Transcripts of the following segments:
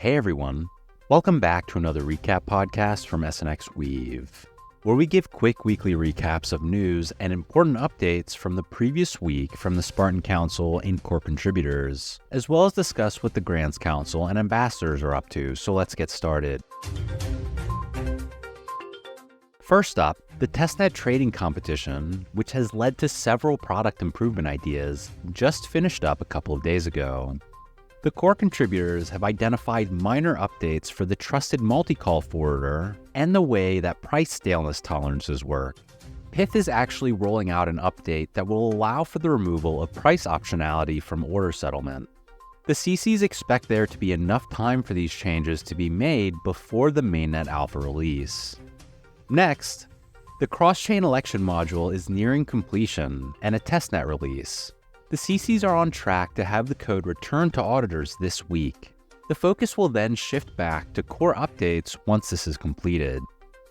Hey everyone, welcome back to another recap podcast from SNXweave, where we give quick weekly recaps of news and important updates from the previous week from the Spartan Council and core contributors, as well as discuss what the Grants Council and ambassadors are up to, so let's get started. First up, the testnet trading competition, which has led to several product improvement ideas, just finished up a couple of days ago. The core contributors have identified minor updates for the trusted multi-call forwarder and the way that price staleness tolerances work. Pith is actually rolling out an update that will allow for the removal of price optionality from order settlement. The CCs expect there to be enough time for these changes to be made before the mainnet alpha release. Next, the cross-chain election module is nearing completion and a testnet release. The CCs are on track to have the code returned to auditors this week. The focus will then shift back to core updates once this is completed.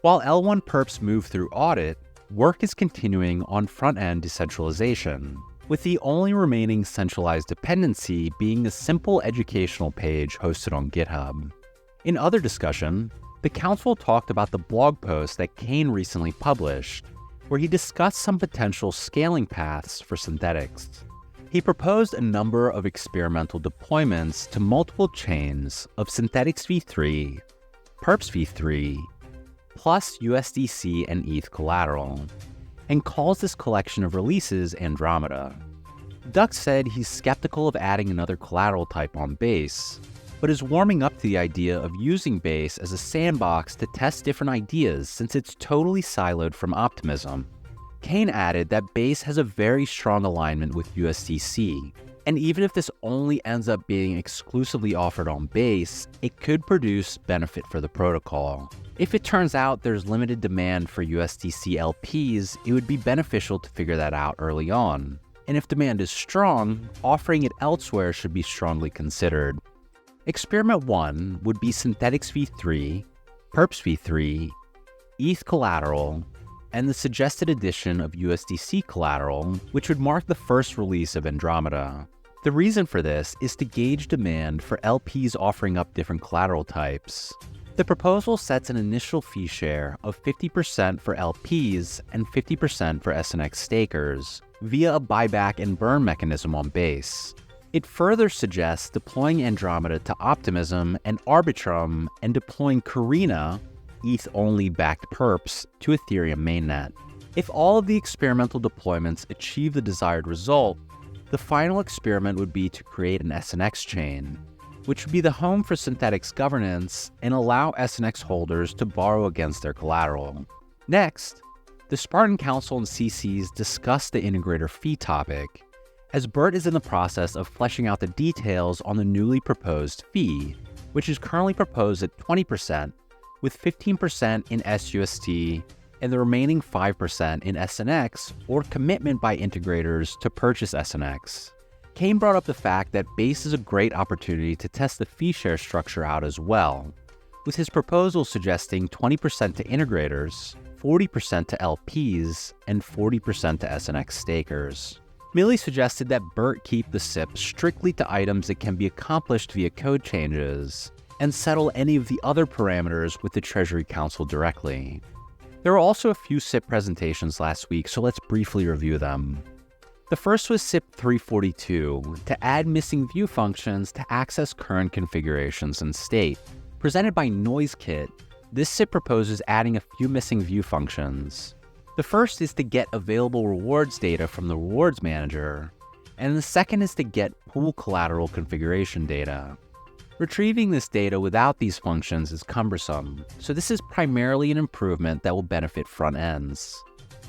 While L1 perps move through audit, work is continuing on front-end decentralization, with the only remaining centralized dependency being the simple educational page hosted on GitHub. In other discussion, the council talked about the blog post that Kane recently published, where he discussed some potential scaling paths for synthetics. He proposed a number of experimental deployments to multiple chains of Synthetics v3, Perps v3, plus USDC and ETH collateral, and calls this collection of releases Andromeda. Duck said he's skeptical of adding another collateral type on Base, but is warming up to the idea of using Base as a sandbox to test different ideas since it's totally siloed from Optimism. Kane added that Base has a very strong alignment with USDC, and even if this only ends up being exclusively offered on Base, it could produce benefit for the protocol. If it turns out there's limited demand for USDC LPs, it would be beneficial to figure that out early on. And if demand is strong, offering it elsewhere should be strongly considered. Experiment 1 would be Synthetics v3, Perps v3, ETH collateral, and the suggested addition of USDC collateral, which would mark the first release of Andromeda. The reason for this is to gauge demand for LPs offering up different collateral types. The proposal sets an initial fee share of 50% for LPs and 50% for SNX stakers via a buyback and burn mechanism on Base. It further suggests deploying Andromeda to Optimism and Arbitrum and deploying Carina, ETH-only backed perps, to Ethereum mainnet. If all of the experimental deployments achieve the desired result, the final experiment would be to create an SNX chain, which would be the home for Synthetics governance and allow SNX holders to borrow against their collateral. Next, the Spartan Council and CCs discuss the integrator fee topic, as Bert is in the process of fleshing out the details on the newly proposed fee, which is currently proposed at 20%, with 15% in SUST and the remaining 5% in SNX or commitment by integrators to purchase SNX. Kane brought up the fact that Base is a great opportunity to test the fee share structure out as well, with his proposal suggesting 20% to integrators, 40% to LPs, and 40% to SNX stakers. Millie suggested that Bert keep the SIP strictly to items that can be accomplished via code changes, and settle any of the other parameters with the Treasury Council directly. There were also a few SIP presentations last week, so let's briefly review them. The first was SIP 342, to add missing view functions to access current configurations and state. Presented by NoiseKit, this SIP proposes adding a few missing view functions. The first is to get available rewards data from the rewards manager, and the second is to get pool collateral configuration data. Retrieving this data without these functions is cumbersome, so this is primarily an improvement that will benefit front ends.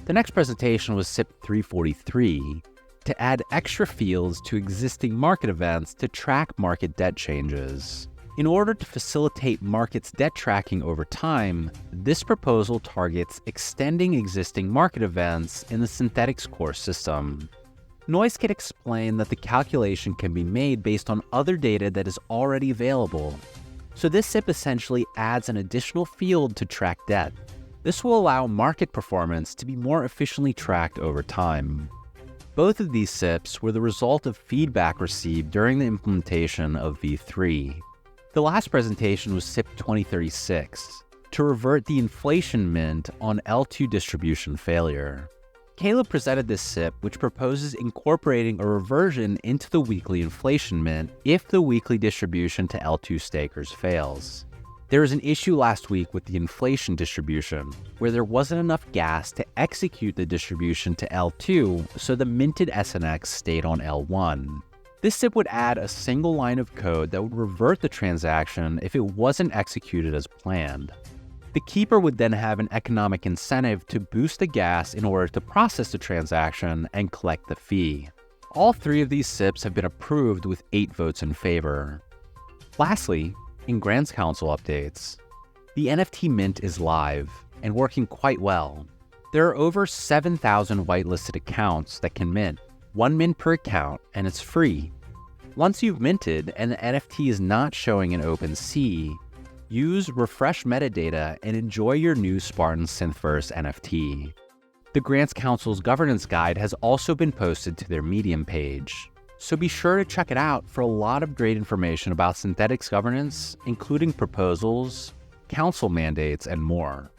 The next presentation was SIP 343, to add extra fields to existing market events to track market debt changes. In order to facilitate markets debt tracking over time, this proposal targets extending existing market events in the Synthetics core system. NoiseKit explained that the calculation can be made based on other data that is already available, so this SIP essentially adds an additional field to track debt. This will allow market performance to be more efficiently tracked over time. Both of these SIPs were the result of feedback received during the implementation of V3. The last presentation was SIP 2036, to revert the inflation mint on L2 distribution failure. Caleb presented this SIP, which proposes incorporating a reversion into the weekly inflation mint if the weekly distribution to L2 stakers fails. There was an issue last week with the inflation distribution, where there wasn't enough gas to execute the distribution to L2, so the minted SNX stayed on L1. This SIP would add a single line of code that would revert the transaction if it wasn't executed as planned. The keeper would then have an economic incentive to boost the gas in order to process the transaction and collect the fee. All three of these SIPs have been approved with 8 votes in favor. Lastly, in Grants Council updates, the NFT Mint is live and working quite well. There are over 7,000 whitelisted accounts that can mint, 1 mint per account, and it's free. Once you've minted and the NFT is not showing in OpenSea, use refresh metadata and enjoy your new Spartan Synthverse NFT. The Grants Council's governance guide has also been posted to their Medium page, so be sure to check it out for a lot of great information about Synthetics governance, including proposals, council mandates, and more.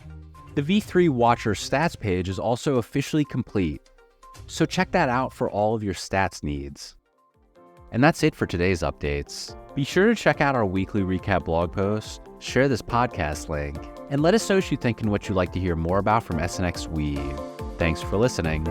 The V3 Watcher stats page is also officially complete, so check that out for all of your stats needs. And that's it for today's updates. Be sure to check out our weekly recap blog post, share this podcast link, and let us know what you think and what you'd like to hear more about from SNXweave. Thanks for listening.